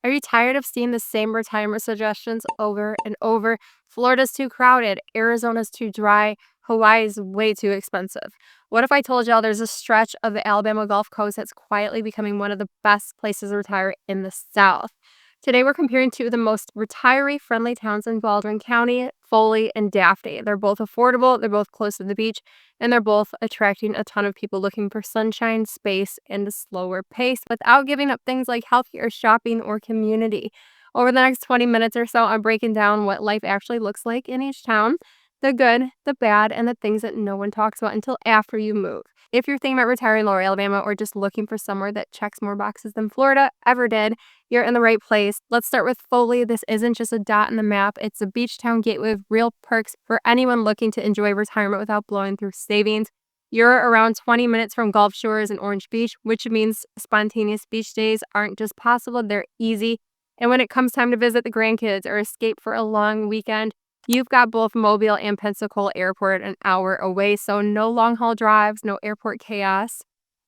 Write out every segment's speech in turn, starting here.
Are you tired of seeing the same retirement suggestions over and over? Florida's too crowded, Arizona's too dry, Hawaii's way too expensive. What if I told y'all there's a stretch of the Alabama Gulf Coast that's quietly becoming one of the best places to retire in the South? Today we're comparing two of the most retiree-friendly towns in Baldwin County, Foley and Daphne. They're both affordable, they're both close to the beach, and they're both attracting a ton of people looking for sunshine, space, and a slower pace without giving up things like healthcare, shopping, or community. Over the next 20 minutes or so, I'm breaking down what life actually looks like in each town, the good, the bad, and the things that no one talks about until after you move. If you're thinking about retiring in Lower Alabama or just looking for somewhere that checks more boxes than Florida ever did, you're in the right place. Let's start with Foley. This isn't just a dot in the map. It's a beach town gateway with real perks for anyone looking to enjoy retirement without blowing through savings. You're around 20 minutes from Gulf Shores and Orange Beach, which means spontaneous beach days aren't just possible, they're easy. And when it comes time to visit the grandkids or escape for a long weekend, you've got both Mobile and Pensacola Airport an hour away, so no long-haul drives, no airport chaos.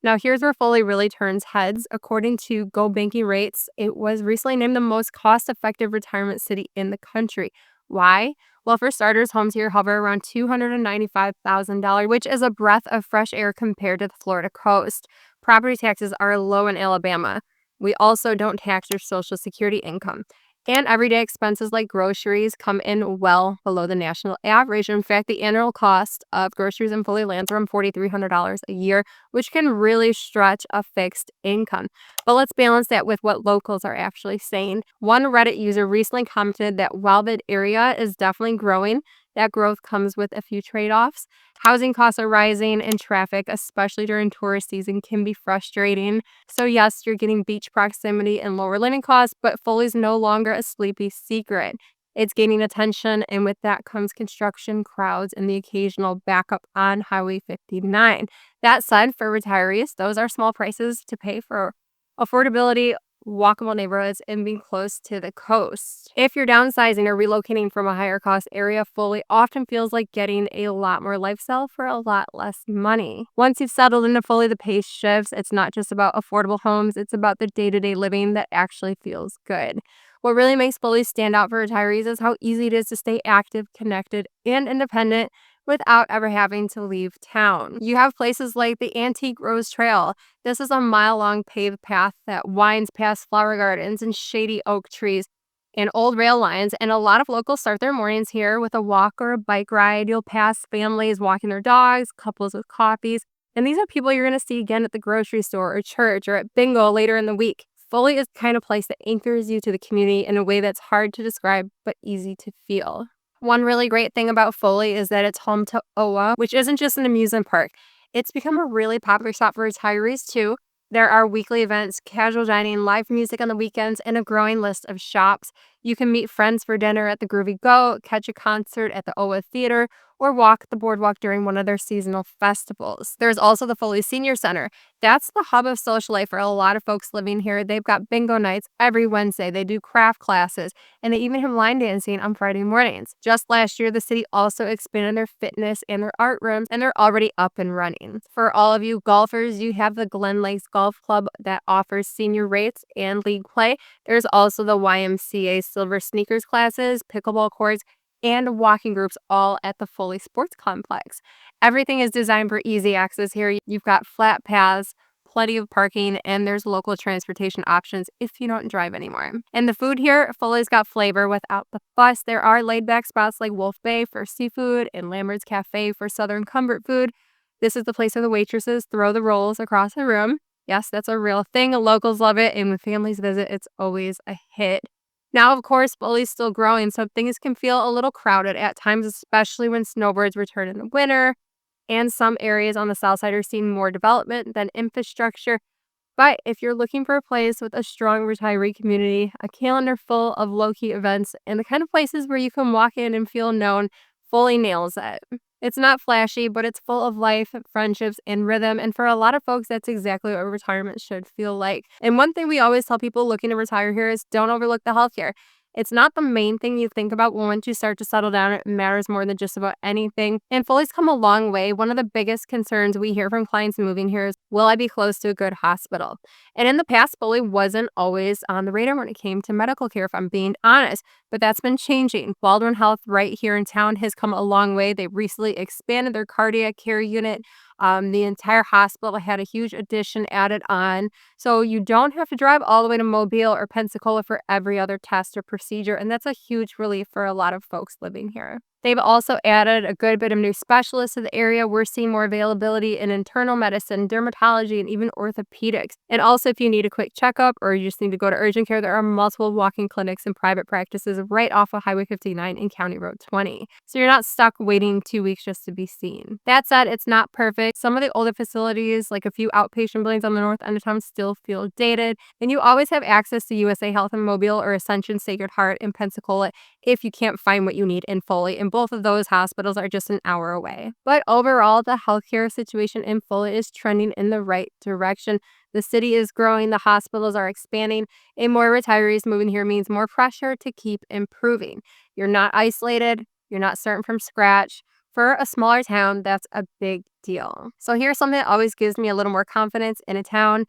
Now, here's where Foley really turns heads. According to GoBankingRates, it was recently named the most cost-effective retirement city in the country. Why? Well, for starters, homes here hover around $295,000, which is a breath of fresh air compared to the Florida coast. Property taxes are low in Alabama. We also don't tax your Social Security income. And everyday expenses like groceries come in well below the national average. In fact, the annual cost of groceries in Foley lands around $4,300 a year, which can really stretch a fixed income. But let's balance that with what locals are actually saying. One Reddit user recently commented that while the area is definitely growing, that growth comes with a few trade-offs. Housing costs are rising and traffic, especially during tourist season, can be frustrating. So yes, you're getting beach proximity and lower living costs, but Foley's no longer a sleepy secret. It's gaining attention, and with that comes construction, crowds, and the occasional backup on Highway 59. That said, for retirees, those are small prices to pay for affordability, walkable neighborhoods, and being close to the coast. If you're downsizing or relocating from a higher cost area, Foley often feels like getting a lot more lifestyle for a lot less money. Once you've settled into Foley, the pace shifts. It's not just about affordable homes, it's about the day-to-day living that actually feels good. What really makes Foley stand out for retirees is how easy it is to stay active, connected, and independent without ever having to leave town. You have places like the Antique Rose Trail. This is a mile-long paved path that winds past flower gardens and shady oak trees and old rail lines, and a lot of locals start their mornings here with a walk or a bike ride. You'll pass families walking their dogs, couples with coffees, and these are people you're going to see again at the grocery store or church or at bingo later in the week. Foley is the kind of place that anchors you to the community in a way that's hard to describe but easy to feel. One really great thing about Foley is that it's home to OA, which isn't just an amusement park. It's become a really popular spot for retirees too. There are weekly events, casual dining, live music on the weekends, and a growing list of shops. You can meet friends for dinner at the Groovy Goat, catch a concert at the OA Theater, or walk the boardwalk during one of their seasonal festivals. There's also the Foley Senior Center. That's the hub of social life for a lot of folks living here. They've got bingo nights every Wednesday. They do craft classes, and they even have line dancing on Friday mornings. Just last year, the city also expanded their fitness and their art rooms, and they're already up and running. For all of you golfers, you have the GlenLakes Golf Club that offers senior rates and league play. There's also the YMCA Silver Sneakers classes, pickleball courts, and walking groups all at the Foley Sports Complex. Everything is designed for easy access here. You've got flat paths, plenty of parking, and there's local transportation options if you don't drive anymore. And the food here, Foley's got flavor without the fuss. There are laid-back spots like Wolf Bay for seafood and Lambert's Cafe for Southern comfort food. This is the place where the waitresses throw the rolls across the room. Yes, that's a real thing. Locals love it, and when families visit, it's always a hit. Now, of course, Foley's still growing, so things can feel a little crowded at times, especially when snowbirds return in the winter, and some areas on the south side are seeing more development than infrastructure. But if you're looking for a place with a strong retiree community, a calendar full of low-key events, and the kind of places where you can walk in and feel known, Foley nails it. It's not flashy, but it's full of life, friendships, and rhythm. And for a lot of folks, that's exactly what retirement should feel like. And one thing we always tell people looking to retire here is don't overlook the healthcare. It's not the main thing you think about once you start to settle down. It matters more than just about anything. And Foley's come a long way. One of the biggest concerns we hear from clients moving here is, will I be close to a good hospital? And in the past, Foley wasn't always on the radar when it came to medical care, if I'm being honest, but that's been changing. Baldwin Health right here in town has come a long way. They recently expanded their cardiac care unit. The entire hospital had a huge addition added on. So you don't have to drive all the way to Mobile or Pensacola for every other test or procedure. And that's a huge relief for a lot of folks living here. They've also added a good bit of new specialists to the area. We're seeing more availability in internal medicine, dermatology, and even orthopedics. And also, if you need a quick checkup or you just need to go to urgent care, there are multiple walk-in clinics and private practices right off of Highway 59 and County Road 20. So you're not stuck waiting 2 weeks just to be seen. That said, it's not perfect. Some of the older facilities, like a few outpatient buildings on the north end of town, still feel dated. And you always have access to USA Health in Mobile or Ascension Sacred Heart in Pensacola if you can't find what you need in Foley. And both of those hospitals are just an hour away. But overall, the healthcare situation in Foley is trending in the right direction. The city is growing, the hospitals are expanding, and more retirees moving here means more pressure to keep improving. You're not isolated, you're not starting from scratch. For a smaller town, that's a big deal. So here's something that always gives me a little more confidence in a town.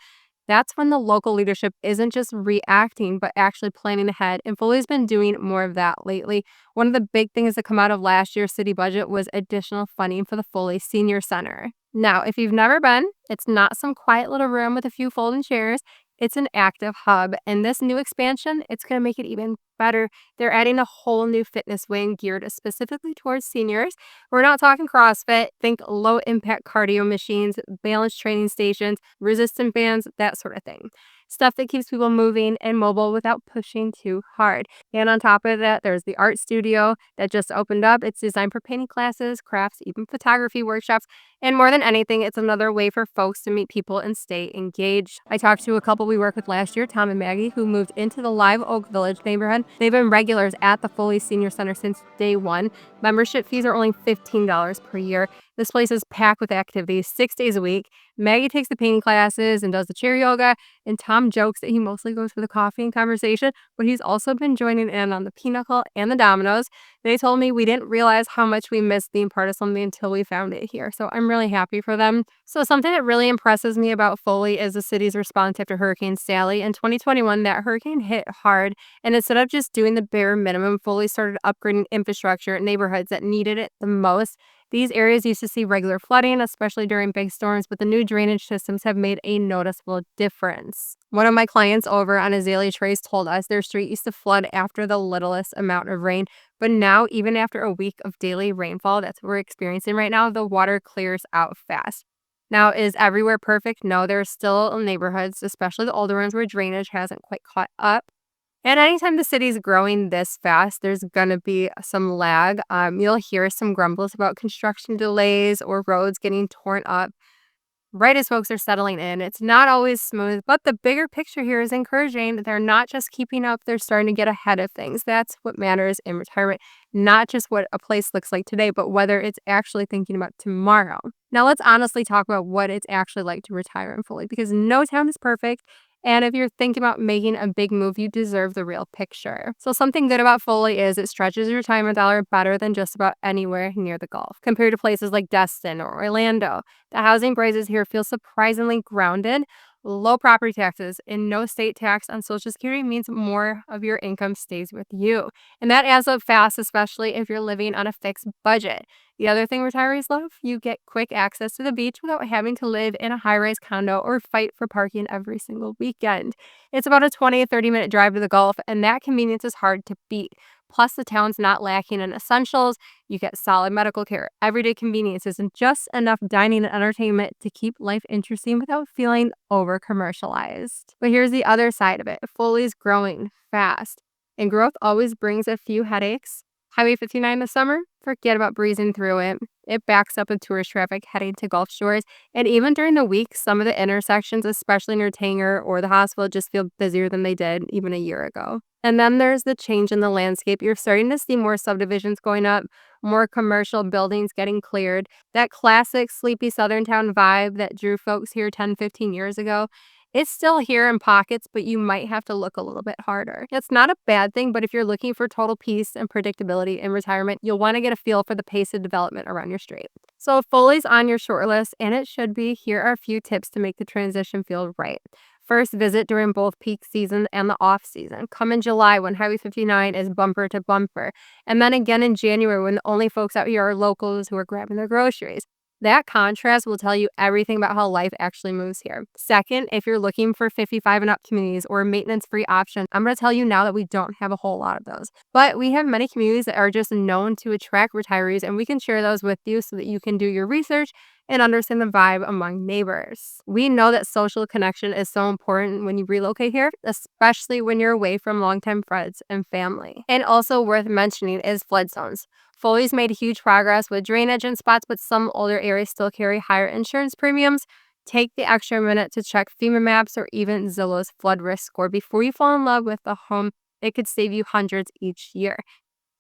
That's when the local leadership isn't just reacting, but actually planning ahead. And Foley's been doing more of that lately. One of the big things that come out of last year's city budget was additional funding for the Foley Senior Center. Now, if you've never been, it's not some quiet little room with a few folding chairs. It's an active hub. And this new expansion, it's going to make it even better. They're adding a whole new fitness wing geared specifically towards seniors. We're not talking CrossFit. Think low impact cardio machines, balance training stations, resistance bands, that sort of thing. Stuff that keeps people moving and mobile without pushing too hard. And on top of that, there's the art studio that just opened up. It's designed for painting classes, crafts, even photography workshops. And more than anything, it's another way for folks to meet people and stay engaged. I talked to a couple we worked with last year, Tom and Maggie, who moved into the Live Oak Village neighborhood. They've been regulars at the Foley Senior Center since day one. Membership fees are only $15 per year. This place is packed with activities 6 days a week. Maggie takes the painting classes and does the chair yoga, and Tom jokes that he mostly goes for the coffee and conversation, but he's also been joining in on the pinochle and the dominoes. They told me we didn't realize how much we missed being part of something until we found it here, so I'm really happy for them. So something that really impresses me about Foley is the city's response after Hurricane Sally. In 2021, that hurricane hit hard, and instead of just doing the bare minimum, Foley started upgrading infrastructure in neighborhoods that needed it the most. These areas used to see regular flooding, especially during big storms, but the new drainage systems have made a noticeable difference. One of my clients over on Aelia Trace told us their street used to flood after the littlest amount of rain, but now, even after a week of daily rainfall that's what we're experiencing right now, the water clears out fast. Now, is everywhere perfect? No, there are still neighborhoods, especially the older ones, where drainage hasn't quite caught up. And anytime the city's growing this fast, there's going to be some lag. You'll hear some grumbles about construction delays or roads getting torn up right as folks are settling in. It's not always smooth, but the bigger picture here is encouraging. They're not just keeping up, they're starting to get ahead of things. That's what matters in retirement, not just what a place looks like today, but whether it's actually thinking about tomorrow. Now, let's honestly talk about what it's actually like to retire in Foley, because no town is perfect. And if you're thinking about making a big move, you deserve the real picture. So something good about Foley is it stretches your retirement dollar better than just about anywhere near the Gulf. Compared to places like Destin or Orlando, the housing prices here feel surprisingly grounded. Low property taxes and no state tax on Social Security means more of your income stays with you. And that adds up fast, especially if you're living on a fixed budget. The other thing retirees love, you get quick access to the beach without having to live in a high-rise condo or fight for parking every single weekend. It's about a 20 to 30-minute drive to the Gulf, and that convenience is hard to beat. Plus, the town's not lacking in essentials. You get solid medical care, everyday conveniences, and just enough dining and entertainment to keep life interesting without feeling over-commercialized. But here's the other side of it. Foley's growing fast, and growth always brings a few headaches. Highway 59 this summer, forget about breezing through it. It backs up with tourist traffic heading to Gulf Shores, and even during the week, some of the intersections, especially near Tanger or the hospital, just feel busier than they did even a year ago. And then there's the change in the landscape. You're starting to see more subdivisions going up, more commercial buildings getting cleared. That classic sleepy southern town vibe that drew folks here 10, 15 years ago, It's still here in pockets, but you might have to look a little bit harder. It's not a bad thing, but if you're looking for total peace and predictability in retirement, you'll want to get a feel for the pace of development around your street. So if Foley's on your short list, and it should be, here are a few tips to make the transition feel right. First, visit during both peak season and the off season. Come in July when Highway 59 is bumper to bumper, and then again in January when the only folks out here are locals who are grabbing their groceries. That contrast will tell you everything about how life actually moves here. Second, if you're looking for 55 and up communities or maintenance-free options, I'm going to tell you now that we don't have a whole lot of those. But we have many communities that are just known to attract retirees, and we can share those with you so that you can do your research and understand the vibe among neighbors. We know that social connection is so important when you relocate here, especially when you're away from longtime friends and family. And also worth mentioning is flood zones. Foley's made huge progress with drainage in spots, but some older areas still carry higher insurance premiums. Take the extra minute to check FEMA maps or even Zillow's flood risk score before you fall in love with the home. It could save you hundreds each year.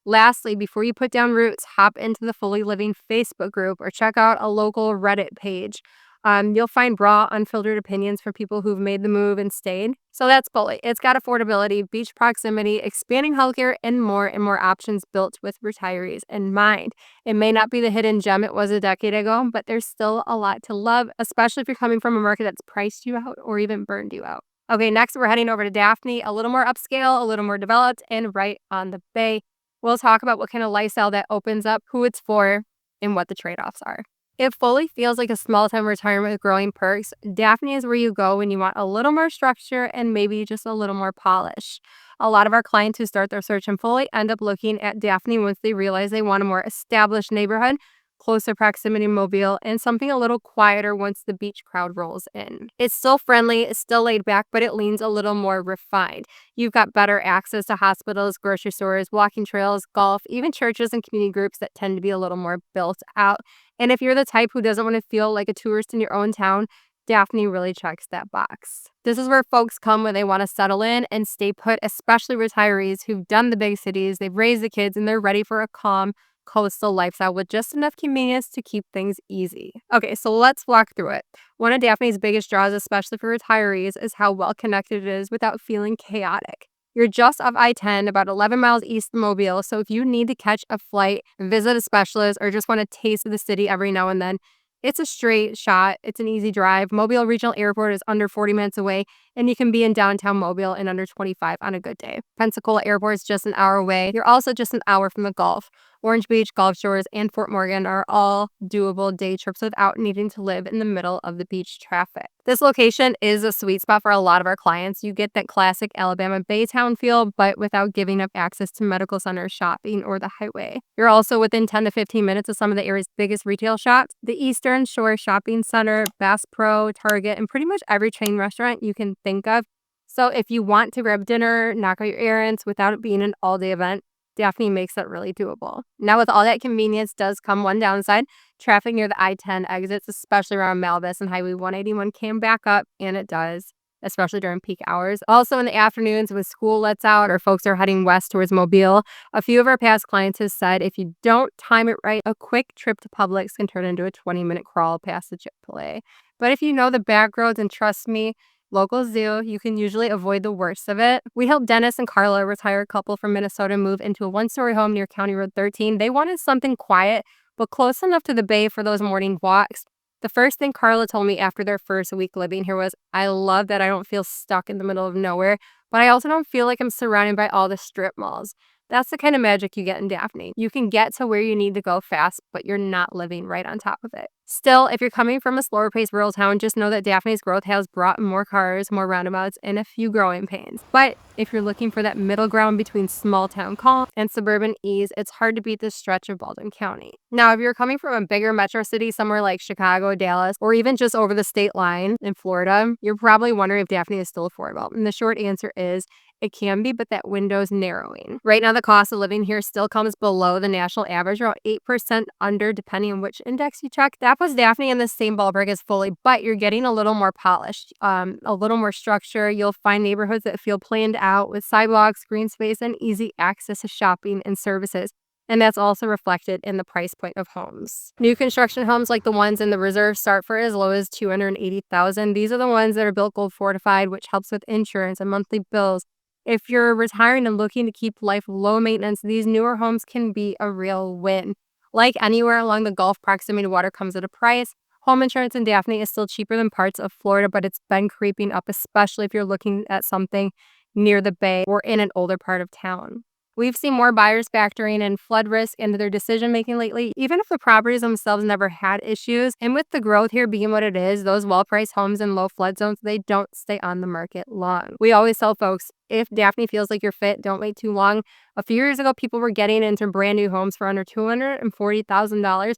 Lastly, before you put down roots, hop into the Foley Living Facebook group or check out a local Reddit page. You'll find raw, unfiltered opinions from people who've made the move and stayed. So that's Foley. It's got affordability, beach proximity, expanding healthcare, and more options built with retirees in mind. It may not be the hidden gem it was a decade ago, but there's still a lot to love, especially if you're coming from a market that's priced you out or even burned you out. Okay, next we're heading over to Daphne, a little more upscale, a little more developed, and right on the bay. We'll talk about what kind of lifestyle that opens up, who it's for, and what the trade-offs are. If Foley feels like a small-time retirement with growing perks, Daphne is where you go when you want a little more structure and maybe just a little more polish. A lot of our clients who start their search in Foley end up looking at Daphne once they realize they want a more established neighborhood, closer proximity mobile, and something a little quieter once the beach crowd rolls in. It's still friendly, it's still laid back, but it leans a little more refined. You've got better access to hospitals, grocery stores, walking trails, golf, even churches and community groups that tend to be a little more built out. And if you're the type who doesn't want to feel like a tourist in your own town, Daphne really checks that box. This is where folks come when they want to settle in and stay put, especially retirees who've done the big cities, they've raised the kids, and they're ready for a calm, coastal lifestyle with just enough convenience to keep things easy. Okay, so let's walk through it. One of Daphne's biggest draws, especially for retirees, is how well connected it is without feeling chaotic. You're just off I-10, about 11 miles east of Mobile, so if you need to catch a flight, visit a specialist, or just want a taste of the city every now and then, it's a straight shot. It's an easy drive. Mobile Regional Airport is under 40 minutes away, and you can be in downtown Mobile in under 25 on a good day. Pensacola Airport is just an hour away. You're also just an hour from the Gulf. Orange Beach, Gulf Shores, and Fort Morgan are all doable day trips without needing to live in the middle of the beach traffic. This location is a sweet spot for a lot of our clients. You get that classic Alabama Baytown feel, but without giving up access to medical centers, shopping, or the highway. You're also within 10 to 15 minutes of some of the area's biggest retail shops, the Eastern Shore Shopping Center, Bass Pro, Target, and pretty much every chain restaurant you can think of. So if you want to grab dinner, knock out your errands without it being an all-day event, Daphne makes that really doable. Now, with all that convenience does come one downside. Traffic near the I-10 exits, especially around Malvis and Highway 181, can back up, and it does, especially during peak hours. Also in the afternoons when school lets out or folks are heading west towards Mobile, a few of our past clients have said if you don't time it right, a quick trip to Publix can turn into a 20-minute crawl past the Chick-fil-A. But if you know the back roads, and trust me, locals do, you can usually avoid the worst of it. We helped Dennis and Carla, a retired couple from Minnesota, move into a one-story home near County Road 13. They wanted something quiet, but close enough to the bay for those morning walks. The first thing Carla told me after their first week living here was, I love that I don't feel stuck in the middle of nowhere, but I also don't feel like I'm surrounded by all the strip malls. That's the kind of magic you get in Daphne. You can get to where you need to go fast, but you're not living right on top of it. Still, if you're coming from a slower-paced rural town, just know that Daphne's growth has brought more cars, more roundabouts, and a few growing pains. But if you're looking for that middle ground between small-town calm and suburban ease, it's hard to beat this stretch of Baldwin County. Now, if you're coming from a bigger metro city, somewhere like Chicago, Dallas, or even just over the state line in Florida, you're probably wondering if Daphne is still affordable. And the short answer is, it can be, but that window's narrowing. Right now, the cost of living here still comes below the national average, around 8% under, depending on which index you check. That puts Daphne in the same ballpark as Foley, but you're getting a little more polished, a little more structure. You'll find neighborhoods that feel planned out with sidewalks, green space, and easy access to shopping and services. and that's also reflected in the price point of homes. New construction homes like the ones in the reserve start for as low as $280,000. These are the ones that are built gold fortified, which helps with insurance and monthly bills. If you're retiring and looking to keep life low maintenance, these newer homes can be a real win. Like anywhere along the Gulf, proximity to water comes at a price. Home insurance in Daphne is still cheaper than parts of Florida, but it's been creeping up, especially if you're looking at something near the bay or in an older part of town. We've seen more buyers factoring in flood risk into their decision-making lately, even if the properties themselves never had issues. And with the growth here being what it is, those well-priced homes in low flood zones, they don't stay on the market long. We always tell folks, if Daphne feels like you're fit, don't wait too long. A few years ago, people were getting into brand new homes for under $240,000.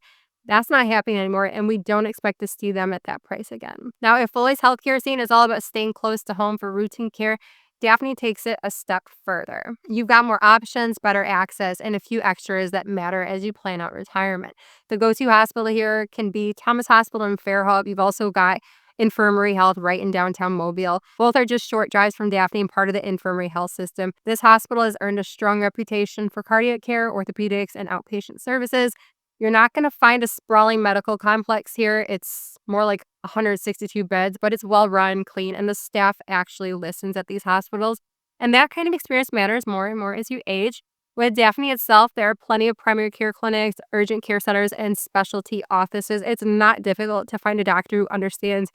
That's not happening anymore, and we don't expect to see them at that price again. Now, if Foley's healthcare scene is all about staying close to home for routine care, Daphne takes it a step further. You've got more options, better access, and a few extras that matter as you plan out retirement. The go-to hospital here can be Thomas Hospital in Fairhope. You've also got Infirmary Health right in downtown Mobile. Both are just short drives from Daphne and part of the Infirmary Health system. This hospital has earned a strong reputation for cardiac care, orthopedics, and outpatient services. You're not going to find a sprawling medical complex here. It's more like 162 beds, but it's well run, clean, and the staff actually listens at these hospitals. And that kind of experience matters more and more as you age. With Daphne itself, there are plenty of primary care clinics, urgent care centers, and specialty offices. It's not difficult to find a doctor who understands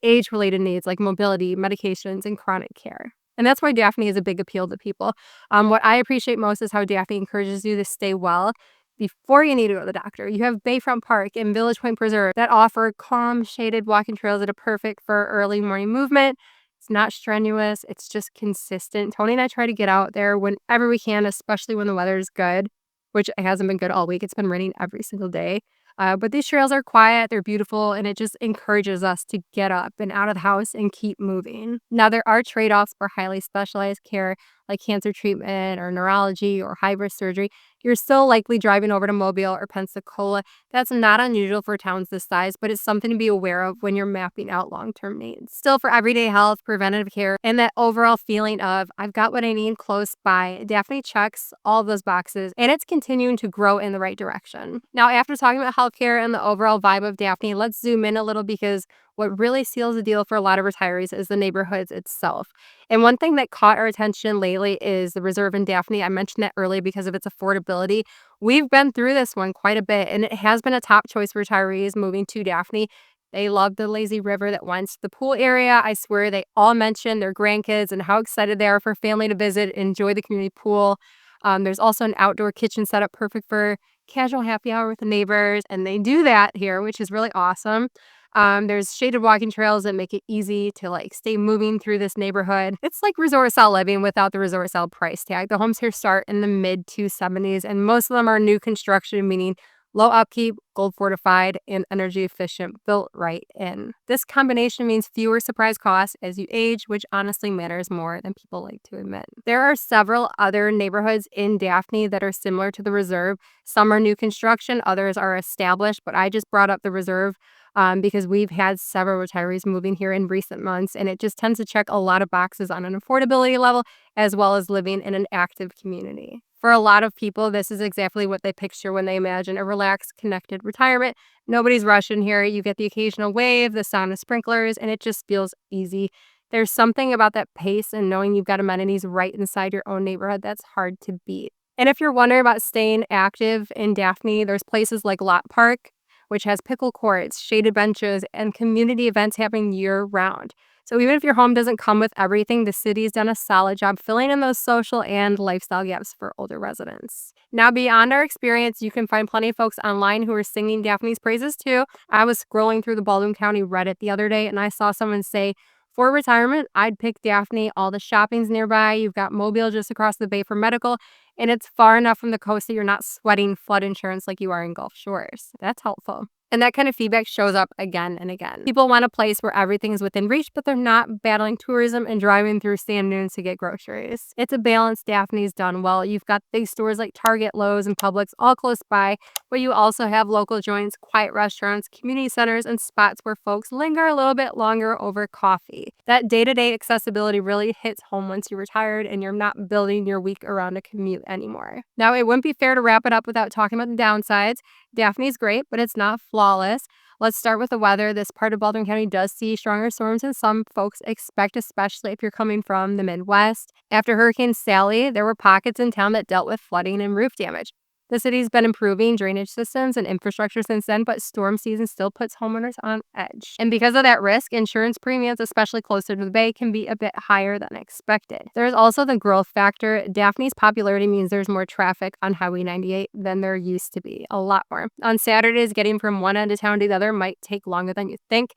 age-related needs like mobility, medications, and chronic care. And that's why Daphne is a big appeal to people. What I appreciate most is how Daphne encourages you to stay well before you need to go to the doctor. You have Bayfront Park and Village Point Preserve that offer calm, shaded walking trails that are perfect for early morning movement. It's not strenuous. It's just consistent. Tony and I try to get out there whenever we can, especially when the weather is good, which it hasn't been good all week. It's been raining every single day. But these trails are quiet, they're beautiful, and it just encourages us to get up and out of the house and keep moving. Now, there are trade-offs for highly specialized care like cancer treatment or neurology or high-risk surgery. You're still likely driving over to Mobile or Pensacola. That's not unusual for towns this size, but it's something to be aware of when you're mapping out long-term needs. Still, for everyday health, preventative care, and that overall feeling of, I've got what I need close by, Daphne checks all of those boxes, and it's continuing to grow in the right direction. Now, after talking about healthcare and the overall vibe of Daphne, let's zoom in a little because what really seals the deal for a lot of retirees is the neighborhoods itself. And one thing that caught our attention lately is the Reserve in Daphne. I mentioned that earlier because of its affordability. We've been through this one quite a bit, and it has been a top choice for retirees moving to Daphne. They love the lazy river that winds to the pool area. I swear they all mention their grandkids and how excited they are for family to visit, enjoy the community pool. There's also an outdoor kitchen setup perfect for casual happy hour with the neighbors, and they do that here, which is really awesome. There's shaded walking trails that make it easy to stay moving through this neighborhood. It's like resort style living without the resort style price tag. The homes here start in the mid 270s, and most of them are new construction, meaning low upkeep, gold fortified, and energy efficient, built right in. This combination means fewer surprise costs as you age, which honestly matters more than people like to admit. There are several other neighborhoods in Daphne that are similar to the Reserve. Some are new construction, others are established, but I just brought up the Reserve because we've had several retirees moving here in recent months, and it just tends to check a lot of boxes on an affordability level as well as living in an active community. For a lot of people, this is exactly what they picture when they imagine a relaxed, connected retirement. Nobody's rushing here. You get the occasional wave, the sound of sprinklers, and it just feels easy. There's something about that pace and knowing you've got amenities right inside your own neighborhood that's hard to beat. And if you're wondering about staying active in Daphne, there's places like Lot Park, which has pickle courts, shaded benches, and community events happening year-round. So even if your home doesn't come with everything, the city's done a solid job filling in those social and lifestyle gaps for older residents. Now, beyond our experience, you can find plenty of folks online who are singing Daphne's praises too. I was scrolling through the Baldwin County Reddit the other day, and I saw someone say, for retirement, I'd pick Daphne. All the shopping's nearby. You've got Mobile just across the bay for medical, and it's far enough from the coast that you're not sweating flood insurance like you are in Gulf Shores. That's helpful. And that kind of feedback shows up again and again. People want a place where everything is within reach, but they're not battling tourism and driving through sand dunes to get groceries. It's a balance Daphne's done well. You've got big stores like Target, Lowe's, and Publix all close by, but you also have local joints, quiet restaurants, community centers, and spots where folks linger a little bit longer over coffee. That day-to-day accessibility really hits home once you're retired and you're not building your week around a commute anymore. Now, it wouldn't be fair to wrap it up without talking about the downsides. Daphne's great, but it's not flawless. Let's start with the weather. This part of Baldwin County does see stronger storms than some folks expect, especially if you're coming from the Midwest. After Hurricane Sally, there were pockets in town that dealt with flooding and roof damage. The city's been improving drainage systems and infrastructure since then, but storm season still puts homeowners on edge. And because of that risk, insurance premiums, especially closer to the bay, can be a bit higher than expected. There's also the growth factor. Daphne's popularity means there's more traffic on Highway 98 than there used to be, a lot more. On Saturdays, getting from one end of town to the other might take longer than you think.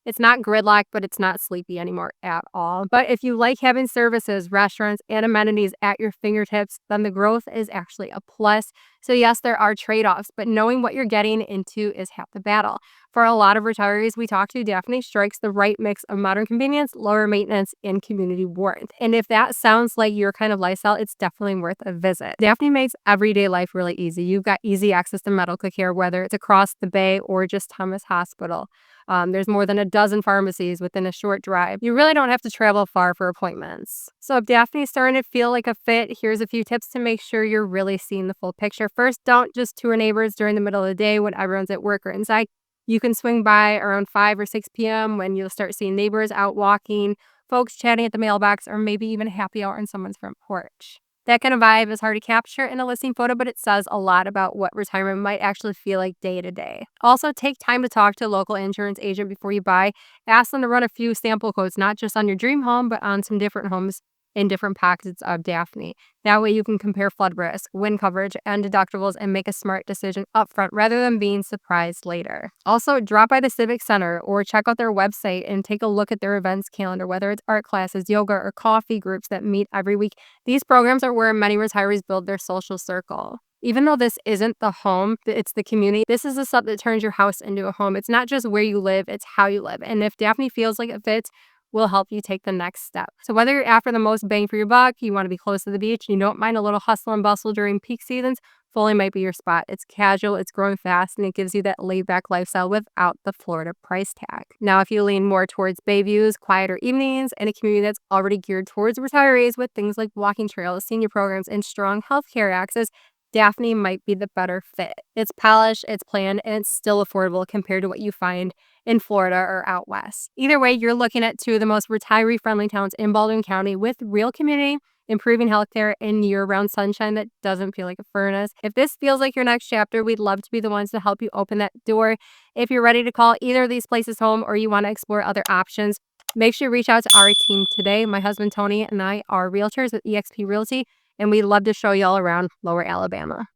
It's not gridlock, but it's not sleepy anymore at all. But if you like having services, restaurants, and amenities at your fingertips, then the growth is actually a plus. So yes, there are trade-offs, but knowing what you're getting into is half the battle. For a lot of retirees we talk to, Daphne strikes the right mix of modern convenience, lower maintenance, and community warmth. And if that sounds like your kind of lifestyle, it's definitely worth a visit. Daphne makes everyday life really easy. You've got easy access to medical care, whether it's across the bay or just Thomas Hospital. There's more than a dozen pharmacies within a short drive. You really don't have to travel far for appointments. So if Daphne's starting to feel like a fit, here's a few tips to make sure you're really seeing the full picture. First, don't just tour neighbors during the middle of the day when everyone's at work or inside. You can swing by around 5 or 6 p.m. when you'll start seeing neighbors out walking, folks chatting at the mailbox, or maybe even a happy hour on someone's front porch. That kind of vibe is hard to capture in a listing photo, but it says a lot about what retirement might actually feel like day to day. Also, take time to talk to a local insurance agent before you buy. Ask them to run a few sample quotes, not just on your dream home, but on some different homes in different pockets of Daphne. That way you can compare flood risk, wind coverage, and deductibles and make a smart decision upfront rather than being surprised later. Also, drop by the Civic Center or check out their website and take a look at their events calendar, whether it's art classes, yoga, or coffee groups that meet every week. These programs are where many retirees build their social circle. Even though this isn't the home, it's the community, this is the stuff that turns your house into a home. It's not just where you live, it's how you live. And if Daphne feels like it fits, will help you take the next step. So whether you're after the most bang for your buck, you want to be close to the beach, you don't mind a little hustle and bustle during peak seasons, Foley might be your spot. It's casual, it's growing fast, and it gives you that laid-back lifestyle without the Florida price tag. Now, if you lean more towards bay views, quieter evenings, and a community that's already geared towards retirees with things like walking trails, senior programs, and strong healthcare access, Daphne might be the better fit. It's polished, it's planned, and it's still affordable compared to what you find in Florida or out west. Either way, you're looking at two of the most retiree-friendly towns in Baldwin County with real community, improving healthcare, and year-round sunshine that doesn't feel like a furnace. If this feels like your next chapter, we'd love to be the ones to help you open that door. If you're ready to call either of these places home or you want to explore other options, make sure you reach out to our team today. My husband Tony and I are realtors with eXp Realty, and we'd love to show you all around Lower Alabama.